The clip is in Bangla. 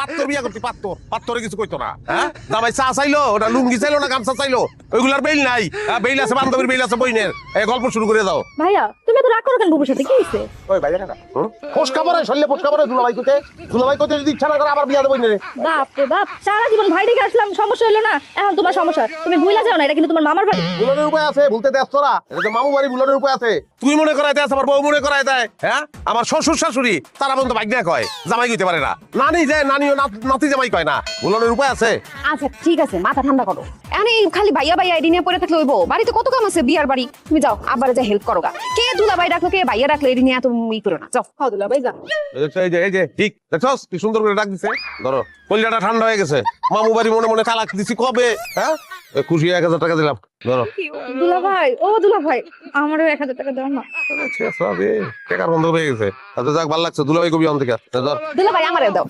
পাত্তর বিয়া করতি পাত্তরে কিছু কইতো না হ্যাঁ জামাই চা চাইলো ওটা লুঙ্গি চাইলো না গামছা চাইলো ওইগুলার বেল নাই বেল আছে বান্ধবীর বেল আছে বইনের এই গল্প শুরু করে দাও ভাইয়া তুমি তো রাগ করো কেন বুবুর সাথে কি হইছে ওই ভাইয়া কাকা ফোসকা পরে শরীরে ফোসকা পরে দুলাভাই কোতে যদি ইচ্ছা না করে আবার বিয়া দেবো রে বাপ রে বাপ সারা জীবন ভাই রেখে আসলাম সমস্যা হলো না এখন তোমার সমস্যা তুমি ভুলে যাও না এটা কিন্তু তোমার মামার বাড়ি ভুলানোর উপায় আছে ভুলতে দেশ তোরা এটা তো মামু বাড়ি ভুলানোর উপায় আছে তুই মনে করাই দেয় আমার বউ মনে করাই দেয় হ্যাঁ আমার শ্বশুর শাশুড়ি তারা বন্ধু ভাগ্যা কয় জামাই কইতে পারে না নানি যায় নানিও নাতি জামাই কয় না ভুলানোর উপায় আছে আচ্ছা ঠিক আছে মাথা ঠান্ডা করো এখন এই খালি ভাইয়া ভাইয়া এডি নিয়ে পড়ে থাকলে হইবো বাড়িতে কত কাম আছে বিয়ার বাড়ি তুমি যাও আবার যা হেল্প করো গা কে দুলাভাই ডাকলো কে ভাইয়া ডাকলো এডি নিয়ে তুমি ই করো না যাও খাও দুলাভাই যা এই যে ঠিক দেখছস কি সুন্দর করে ডাক দিছে ধরো কলিজাটা ঠান্ডা হয়ে গেছে মামু বাড়ি মনে মনে তালাক দিছি কবে হ্যাঁ খুশি 1000 টাকা দিলাম ধরো দুলাভাই আমারও 1000 টাকা দাও না টাকার বন্ধ হয়ে গেছে আচ্ছা যাক ভালো লাগছে দুলাভাই কবি অন থেকে ধর দুলাভাই আমারে দাও